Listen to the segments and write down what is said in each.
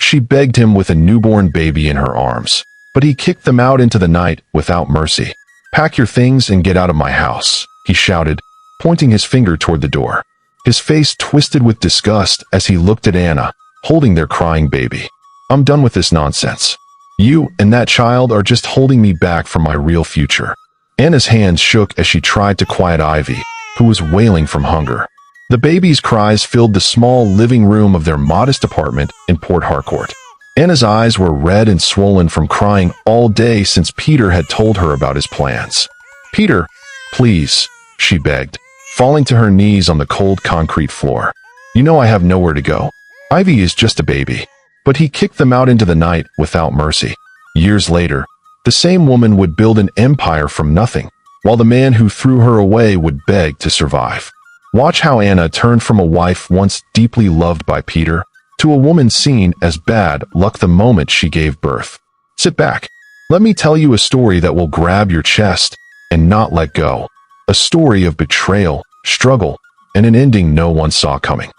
She begged him with a newborn baby in her arms, but he kicked them out into the night without mercy. "Pack your things and get out of my house," he shouted, pointing his finger toward the door. His face twisted with disgust as he looked at Anna, holding their crying baby. "I'm done with this nonsense. You and that child are just holding me back from my real future." Anna's hands shook as she tried to quiet Ivy, who was wailing from hunger. The baby's cries filled the small living room of their modest apartment in Port Harcourt. Anna's eyes were red and swollen from crying all day since Peter had told her about his plans. "Peter, please," she begged, falling to her knees on the cold concrete floor. "You know I have nowhere to go. Ivy is just a baby." But he kicked them out into the night without mercy. Years later, the same woman would build an empire from nothing, while the man who threw her away would beg to survive. Watch how Anna turned from a wife once deeply loved by Peter to a woman seen as bad luck the moment she gave birth. Sit back. Let me tell you a story that will grab your chest and not let go. A story of betrayal, struggle, and an ending no one saw coming.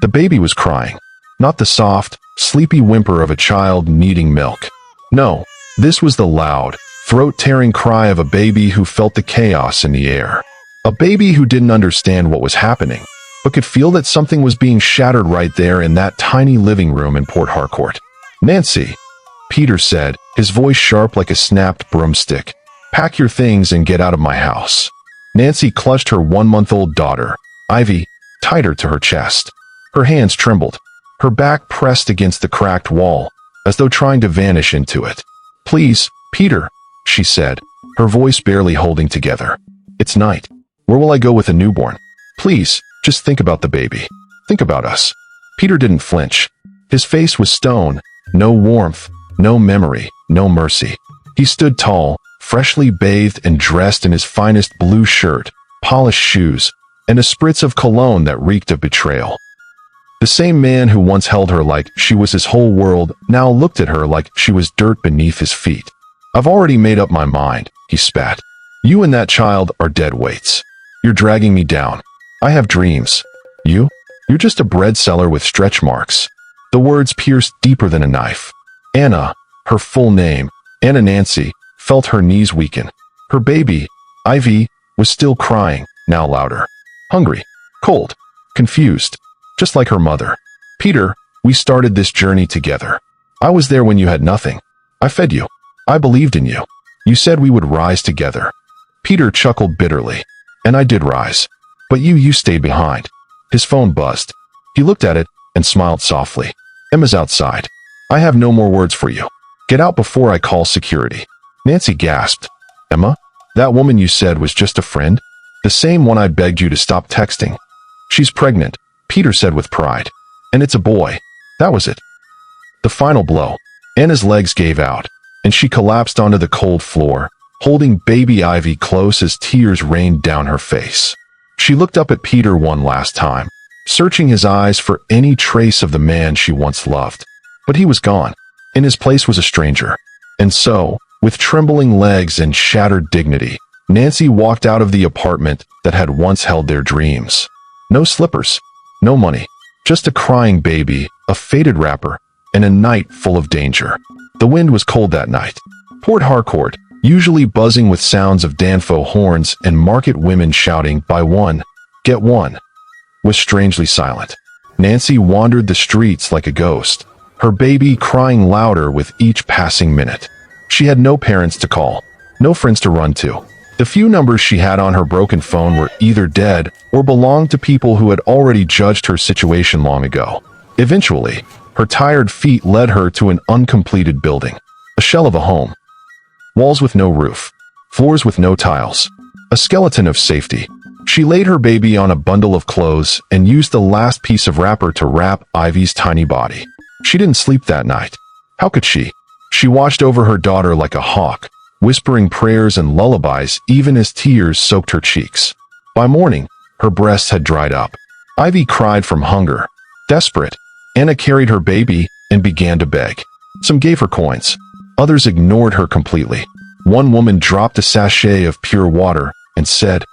The baby was crying, not the soft, sleepy whimper of a child needing milk. No, this was the loud, throat-tearing cry of a baby who felt the chaos in the air. A baby who didn't understand what was happening, but could feel that something was being shattered right there in that tiny living room in Port Harcourt. "Nancy," Peter said, his voice sharp like a snapped broomstick, "pack your things and get out of my house." Nancy clutched her 1-month-old daughter, Ivy, tighter to her chest. Her hands trembled, her back pressed against the cracked wall, as though trying to vanish into it. "Please, Peter," she said, her voice barely holding together. "It's night. Where will I go with a newborn? Please, just think about the baby. Think about us." Peter didn't flinch. His face was stone, no warmth, no memory, no mercy. He stood tall, freshly bathed and dressed in his finest blue shirt, polished shoes, and a spritz of cologne that reeked of betrayal. The same man who once held her like she was his whole world now looked at her like she was dirt beneath his feet. "I've already made up my mind," he spat. "You and that child are dead weights. You're dragging me down. I have dreams. You're just a bread seller with stretch marks." The words pierced deeper than a knife. Anna, her full name, Anna Nancy, felt her knees weaken. Her baby, Ivy, was still crying, now louder. Hungry, cold, confused, just like her mother. "Peter, we started this journey together. I was there when you had nothing. I fed you. I believed in you. You said we would rise together." Peter chuckled bitterly. "And I did rise. But you stayed behind." His phone buzzed. He looked at it and smiled softly. "Emma's outside. I have no more words for you. Get out before I call security." Nancy gasped. "Emma? That woman you said was just a friend? The same one I begged you to stop texting?" "She's pregnant," Peter said with pride. "And it's a boy." That was it. The final blow. Anna's legs gave out, and she collapsed onto the cold floor, holding baby Ivy close as tears rained down her face. She looked up at Peter one last time, searching his eyes for any trace of the man she once loved. But he was gone. In his place was a stranger. And so, with trembling legs and shattered dignity, Nancy walked out of the apartment that had once held their dreams. No slippers, no money, just a crying baby, a faded wrapper, and a night full of danger. The wind was cold that night. Port Harcourt, usually buzzing with sounds of Danfo horns and market women shouting, "Buy one, get one," was strangely silent. Nancy wandered the streets like a ghost, her baby crying louder with each passing minute. She had no parents to call, no friends to run to. The few numbers she had on her broken phone were either dead or belonged to people who had already judged her situation long ago. Eventually, her tired feet led her to an uncompleted building, a shell of a home. Walls with no roof, floors with no tiles, a skeleton of safety. She laid her baby on a bundle of clothes and used the last piece of wrapper to wrap Ivy's tiny body. She didn't sleep that night. How could she? She watched over her daughter like a hawk, whispering prayers and lullabies even as tears soaked her cheeks. By morning, her breasts had dried up. Ivy cried from hunger. Desperate, Anna carried her baby and began to beg. Some gave her coins. Others ignored her completely. One woman dropped a sachet of pure water and said,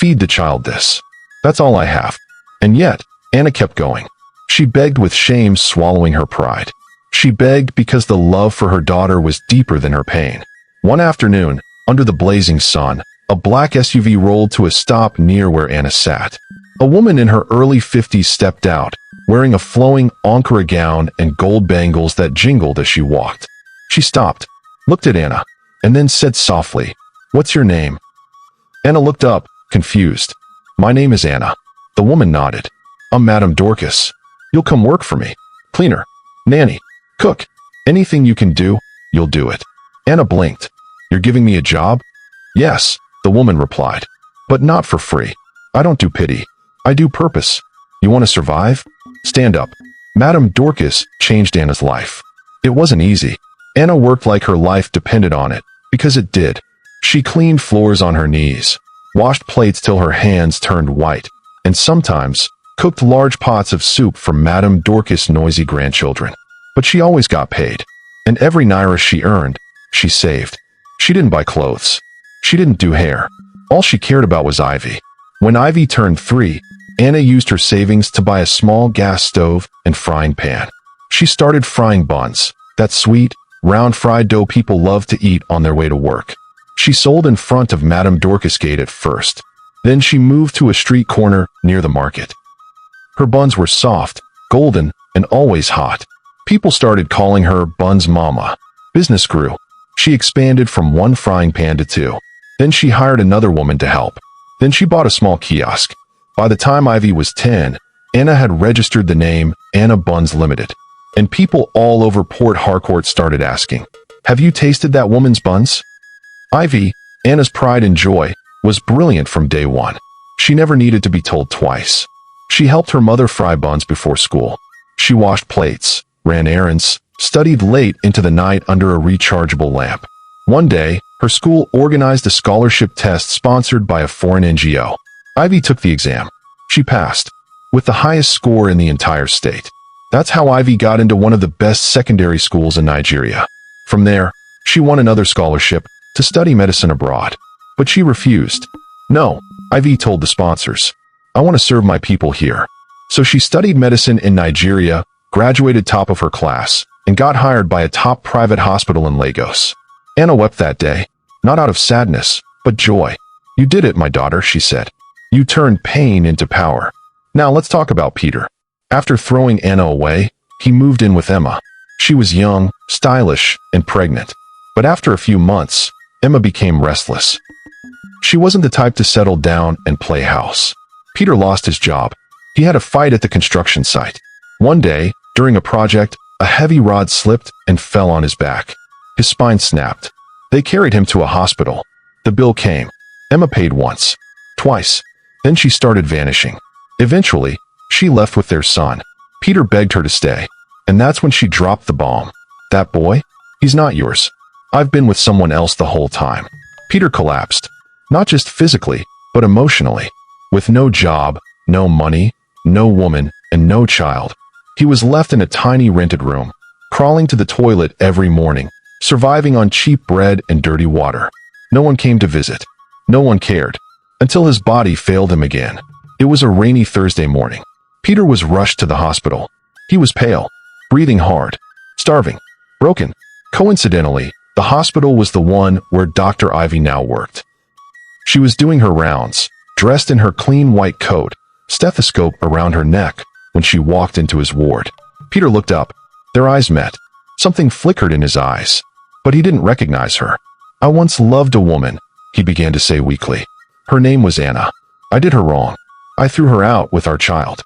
Feed the child this. That's all I have. And yet, Anna kept going. She begged with shame swallowing her pride. She begged because the love for her daughter was deeper than her pain. One afternoon, under the blazing sun, a black SUV rolled to a stop near where Anna sat. A woman in her early 50s stepped out, wearing a flowing Ankara gown and gold bangles that jingled as she walked. She stopped, looked at Anna, and then said softly, "What's your name?" Anna looked up, confused. "My name is Anna." The woman nodded. "I'm Madame Dorcas. You'll come work for me. Cleaner, nanny, cook. Anything you can do, you'll do it." Anna blinked. "You're giving me a job?" "Yes," the woman replied. "But not for free. I don't do pity. I do purpose. You want to survive? Stand up." Madame Dorcas changed Anna's life. It wasn't easy. Anna worked like her life depended on it, because it did. She cleaned floors on her knees, washed plates till her hands turned white, and sometimes cooked large pots of soup for Madame Dorcas' noisy grandchildren. But she always got paid, and every naira she earned, she saved. She didn't buy clothes. She didn't do hair. All she cared about was Ivy. When Ivy turned 3, Anna used her savings to buy a small gas stove and frying pan. She started frying buns, that sweet, round fried dough people love to eat on their way to work. She sold in front of Madame Dorcas Gate at first. Then she moved to a street corner near the market. Her buns were soft, golden, and always hot. People started calling her Buns Mama. Business grew. She expanded from 1 frying pan to 2. Then she hired another woman to help. Then she bought a small kiosk. By the time Ivy was 10, Anna had registered the name Anna Buns Limited. And people all over Port Harcourt started asking, "Have you tasted that woman's buns?" Ivy, Anna's pride and joy, was brilliant from day one. She never needed to be told twice. She helped her mother fry buns before school. She washed plates, ran errands, studied late into the night under a rechargeable lamp. One day, her school organized a scholarship test sponsored by a foreign NGO. Ivy took the exam. She passed, with the highest score in the entire state. That's how Ivy got into one of the best secondary schools in Nigeria. From there, she won another scholarship to study medicine abroad. But she refused. "No," Ivy told the sponsors. "I want to serve my people here." So she studied medicine in Nigeria, graduated top of her class, and got hired by a top private hospital in Lagos. Anna wept that day, not out of sadness, but joy. "You did it, my daughter," she said. "You turned pain into power." Now let's talk about Peter. After throwing Anna away, he moved in with Emma. She was young, stylish, and pregnant. But after a few months, Emma became restless. She wasn't the type to settle down and play house. Peter lost his job. He had a fight at the construction site. One day, during a project, a heavy rod slipped and fell on his back. His spine snapped. They carried him to a hospital. The bill came. Emma paid once, twice. Then she started vanishing. Eventually, she left with their son. Peter begged her to stay. And that's when she dropped the bomb. "That boy? He's not yours. I've been with someone else the whole time." Peter collapsed. Not just physically, but emotionally. With no job, no money, no woman, and no child. He was left in a tiny rented room, crawling to the toilet every morning, surviving on cheap bread and dirty water. No one came to visit. No one cared. Until his body failed him again. It was a rainy Thursday morning. Peter was rushed to the hospital. He was pale, breathing hard, starving, broken. Coincidentally, the hospital was the one where Dr. Ivy now worked. She was doing her rounds, dressed in her clean white coat, stethoscope around her neck, when she walked into his ward. Peter looked up. Their eyes met. Something flickered in his eyes, but he didn't recognize her. "I once loved a woman," he began to say weakly. "Her name was Anna. I did her wrong. I threw her out with our child."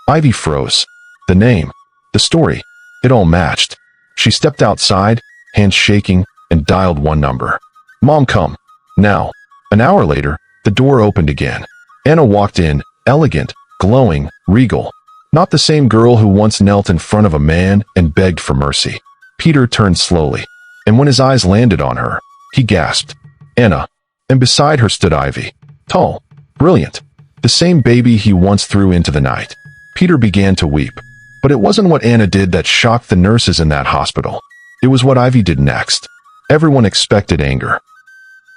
Ivy froze. The name, the story, it all matched. She stepped outside, hands shaking, and dialed one number. "Mom, come. Now." An hour later, the door opened again. Anna walked in, elegant, glowing, regal. Not the same girl who once knelt in front of a man and begged for mercy. Peter turned slowly, and when his eyes landed on her, he gasped, "Anna." And beside her stood Ivy. Tall, brilliant, the same baby he once threw into the night. Peter began to weep. But it wasn't what Anna did that shocked the nurses in that hospital. It was what Ivy did next. Everyone expected anger.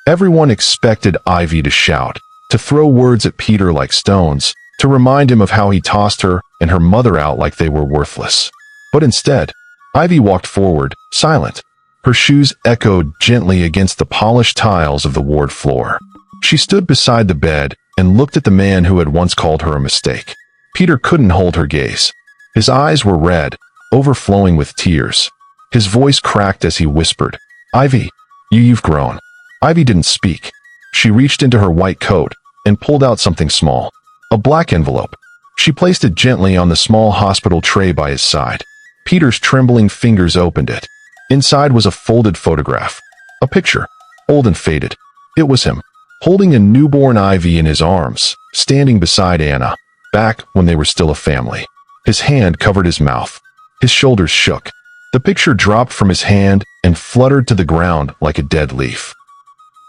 Everyone expected Ivy to shout, to throw words at Peter like stones, to remind him of how he tossed her and her mother out like they were worthless. But instead, Ivy walked forward, silent. Her shoes echoed gently against the polished tiles of the ward floor. She stood beside the bed and looked at the man who had once called her a mistake. Peter couldn't hold her gaze. His eyes were red, overflowing with tears. His voice cracked as he whispered, "Ivy, you've grown." Ivy didn't speak. She reached into her white coat and pulled out something small, a black envelope. She placed it gently on the small hospital tray by his side. Peter's trembling fingers opened it. Inside was a folded photograph. A picture, old and faded. It was him, holding a newborn Ivy in his arms, standing beside Anna, back when they were still a family. His hand covered his mouth. His shoulders shook. The picture dropped from his hand and fluttered to the ground like a dead leaf.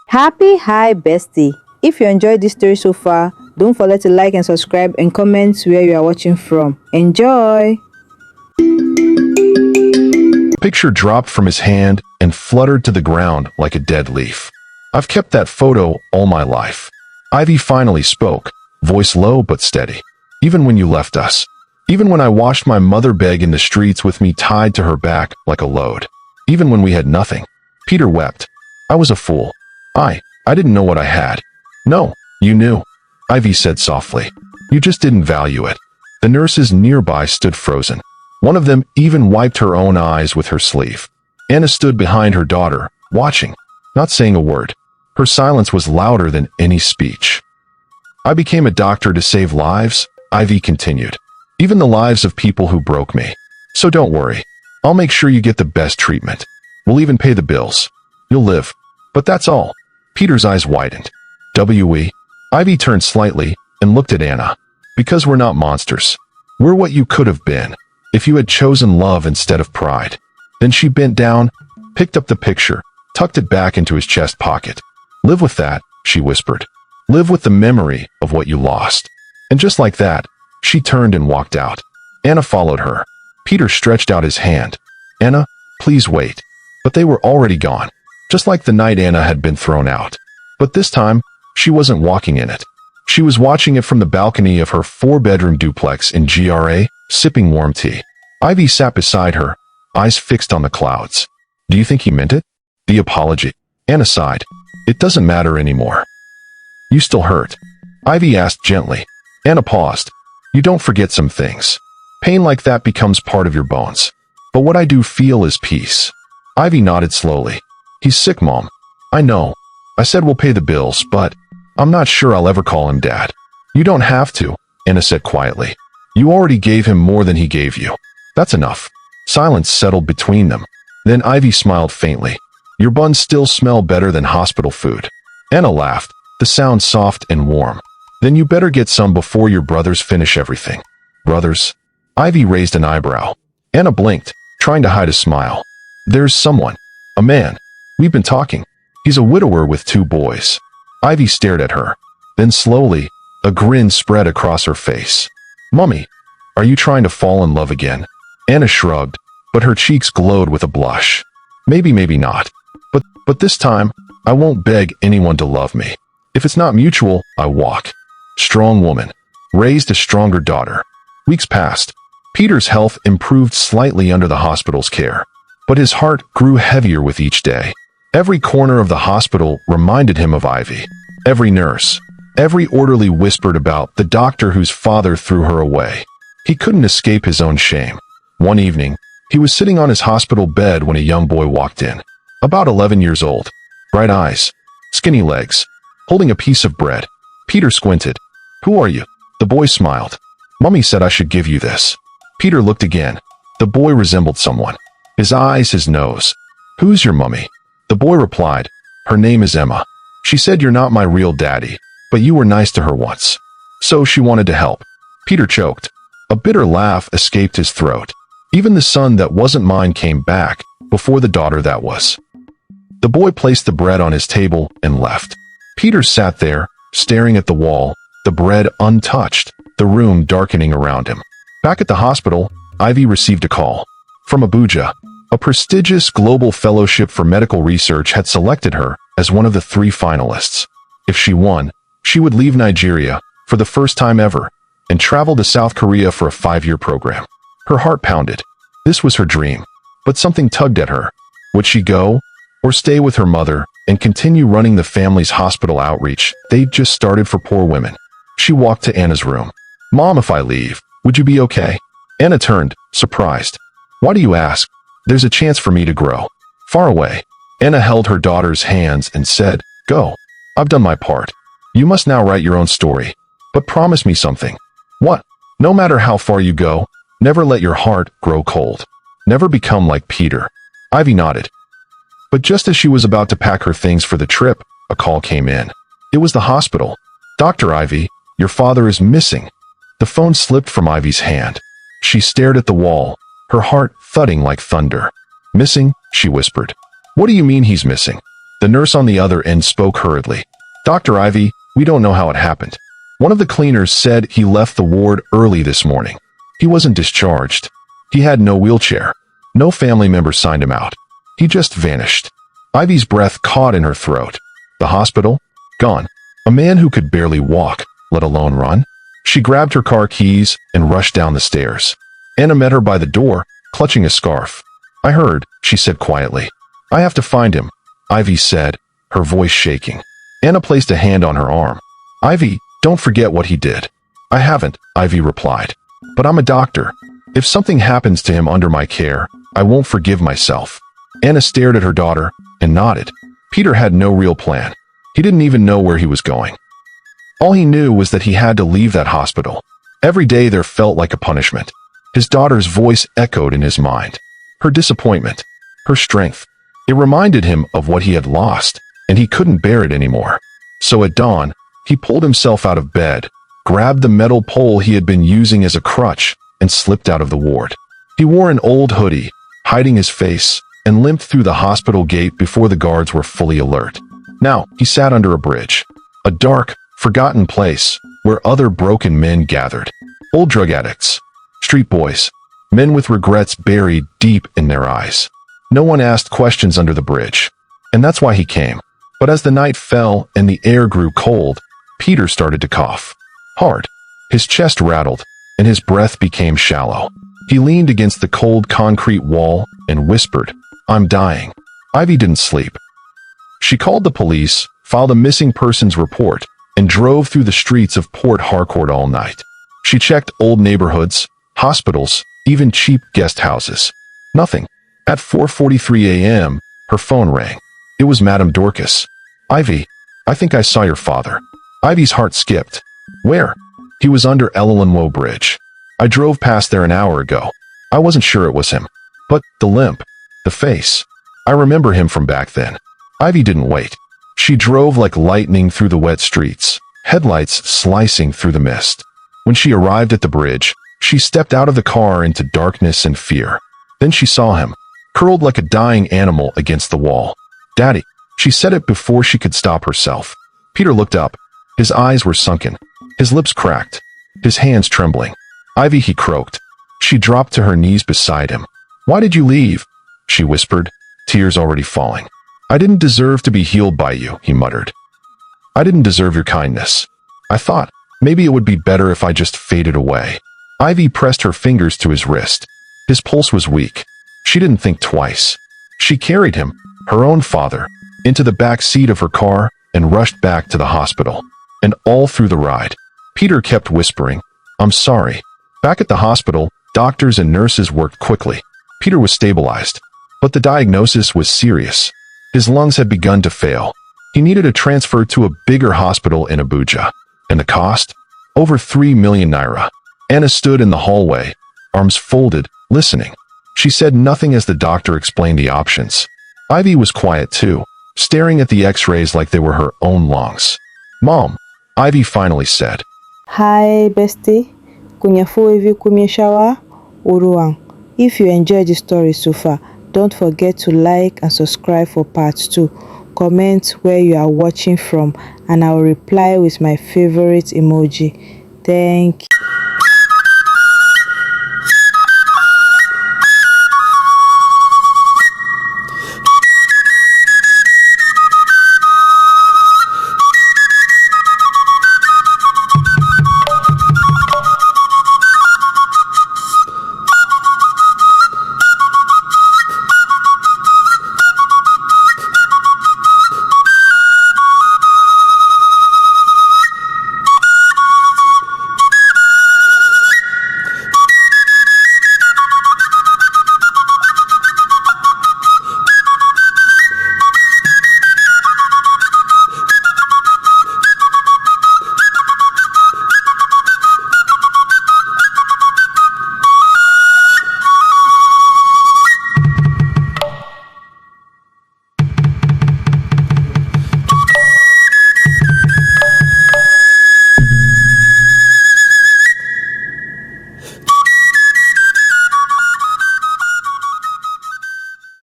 Happy Hi Bestie! If you enjoyed this story so far, don't forget to like and subscribe and comment where you are watching from. Enjoy! The picture dropped from his hand and fluttered to the ground like a dead leaf. "I've kept that photo all my life." Ivy finally spoke, voice low but steady. "Even when you left us. Even when I watched my mother beg in the streets with me tied to her back like a load. Even when we had nothing." Peter wept. "I was a fool. I didn't know what I had." "No, you knew," Ivy said softly. "You just didn't value it." The nurses nearby stood frozen. One of them even wiped her own eyes with her sleeve. Anna stood behind her daughter, watching, not saying a word. Her silence was louder than any speech. "I became a doctor to save lives," Ivy continued. "Even the lives of people who broke me. So don't worry. I'll make sure you get the best treatment. We'll even pay the bills. You'll live. But that's all." Peter's eyes widened. "We?" Ivy turned slightly and looked at Anna. "Because we're not monsters. We're what you could have been, if you had chosen love instead of pride." Then she bent down, picked up the picture, tucked it back into his chest pocket. "Live with that," she whispered. "Live with the memory of what you lost." And just like that, she turned and walked out. Anna followed her. Peter stretched out his hand. "Anna, please wait." But they were already gone, just like the night Anna had been thrown out. But this time, she wasn't walking in it. She was watching it from the balcony of her 4-bedroom duplex in GRA, sipping warm tea. Ivy sat beside her, eyes fixed on the clouds. "Do you think he meant it? The apology?" Anna sighed. "It doesn't matter anymore." "You still hurt?" Ivy asked gently. Anna paused. "You don't forget some things. Pain like that becomes part of your bones. But what I do feel is peace." Ivy nodded slowly. "He's sick, Mom. I know. I said we'll pay the bills, but I'm not sure I'll ever call him Dad." "You don't have to," Anna said quietly. "You already gave him more than he gave you. That's enough." Silence settled between them. Then Ivy smiled faintly. "Your buns still smell better than hospital food." Anna laughed, the sound soft and warm. "Then you better get some before your brothers finish everything." "Brothers?" Ivy raised an eyebrow. Anna blinked, trying to hide a smile. "There's someone. A man. We've been talking. He's a widower with 2 boys." Ivy stared at her. Then slowly, a grin spread across her face. "Mummy, are you trying to fall in love again?" Anna shrugged, but her cheeks glowed with a blush. "Maybe, maybe not. But this time, I won't beg anyone to love me. If it's not mutual, I walk." Strong woman. Raised a stronger daughter. Weeks passed. Peter's health improved slightly under the hospital's care. But his heart grew heavier with each day. Every corner of the hospital reminded him of Ivy. Every nurse, every orderly whispered about the doctor whose father threw her away. He couldn't escape his own shame. One evening, he was sitting on his hospital bed when a young boy walked in. About 11 years old. Bright eyes. Skinny legs. Holding a piece of bread. Peter squinted. "Who are you?" The boy smiled. "Mummy said I should give you this." Peter looked again. The boy resembled someone. His eyes, his nose. "Who's your mummy?" The boy replied, "Her name is Emma. She said you're not my real daddy, but you were nice to her once. So she wanted to help." Peter choked. A bitter laugh escaped his throat. Even the son that wasn't mine came back, before the daughter that was. The boy placed the bread on his table and left. Peter sat there, staring at the wall, the bread untouched, the room darkening around him. Back at the hospital, Ivy received a call. From Abuja, a prestigious global fellowship for medical research had selected her as one of the 3 finalists. If she won, She would leave Nigeria, for the first time ever, and travel to South Korea for a 5-year program. Her heart pounded. This was her dream. But something tugged at her. Would she go, or stay with her mother, and continue running the family's hospital outreach they'd just started for poor women? She walked to Anna's room. "Mom, if I leave, would you be okay?" Anna turned, surprised. "Why do you ask? There's a chance for me to grow. Far away." Anna held her daughter's hands and said, "Go. I've done my part. You must now write your own story. But promise me something." "What?" "No matter how far you go, never let your heart grow cold. Never become like Peter." Ivy nodded. But just as she was about to pack her things for the trip, a call came in. It was the hospital. "Dr. Ivy, your father is missing." The phone slipped from Ivy's hand. She stared at the wall, her heart thudding like thunder. "Missing?" she whispered. "What do you mean he's missing?" The nurse on the other end spoke hurriedly. "Dr. Ivy, we don't know how it happened. One of the cleaners said he left the ward early this morning. He wasn't discharged. He had no wheelchair. No family member signed him out. He just vanished." Ivy's breath caught in her throat. The hospital? Gone. A man who could barely walk, let alone run? She grabbed her car keys and rushed down the stairs. Anna met her by the door, clutching a scarf. "I heard," she said quietly. "I have to find him," Ivy said, her voice shaking. Anna placed a hand on her arm. "Ivy, don't forget what he did." "I haven't," Ivy replied. "But I'm a doctor. If something happens to him under my care, I won't forgive myself." Anna stared at her daughter and nodded. Peter had no real plan. He didn't even know where he was going. All he knew was that he had to leave that hospital. Every day there felt like a punishment. His daughter's voice echoed in his mind. Her disappointment. Her strength. It reminded him of what he had lost, and he couldn't bear it anymore. So at dawn, he pulled himself out of bed, grabbed the metal pole he had been using as a crutch, and slipped out of the ward. He wore an old hoodie, hiding his face, and limped through the hospital gate before the guards were fully alert. Now, he sat under a bridge. A dark, forgotten place where other broken men gathered. Old drug addicts, street boys, men with regrets buried deep in their eyes. No one asked questions under the bridge, and that's why he came. But as the night fell and the air grew cold, Peter started to cough. Hard. His chest rattled, and his breath became shallow. He leaned against the cold concrete wall and whispered, "I'm dying." Ivy didn't sleep. She called the police, filed a missing persons report, and drove through the streets of Port Harcourt all night. She checked old neighborhoods, hospitals, even cheap guest houses. Nothing. At 4:43 a.m., her phone rang. It was Madame Dorcas. "Ivy, I think I saw your father." Ivy's heart skipped. "Where?" "He was under Elenwo Bridge. I drove past there an hour ago. I wasn't sure it was him. But the limp, the face. I remember him from back then." Ivy didn't wait. She drove like lightning through the wet streets, headlights slicing through the mist. When she arrived at the bridge, she stepped out of the car into darkness and fear. Then she saw him, curled like a dying animal against the wall. "Daddy," she said it before she could stop herself. Peter looked up. His eyes were sunken, his lips cracked, his hands trembling. "Ivy," he croaked. She dropped to her knees beside him. "Why did you leave?" she whispered, tears already falling. "I didn't deserve to be healed by you," he muttered. "I didn't deserve your kindness. I thought maybe it would be better if I just faded away." Ivy pressed her fingers to his wrist. His pulse was weak. She didn't think twice. She carried him, her own father, into the back seat of her car and rushed back to the hospital. And all through the ride, Peter kept whispering, "I'm sorry." Back at the hospital, doctors and nurses worked quickly. Peter was stabilized, but the diagnosis was serious. His lungs had begun to fail. He needed a transfer to a bigger hospital in Abuja. And the cost? Over 3 million naira. Anna stood in the hallway, arms folded, listening. She said nothing as the doctor explained the options. Ivy was quiet too, staring at the x-rays like they were her own lungs. "Mom," Ivy finally said. Hi, bestie. Kunyafu hivi kumyeshawa uruang. If you enjoyed the story so far, don't forget to like and subscribe for part 2. Comment where you are watching from and I will reply with my favorite emoji. Thank you.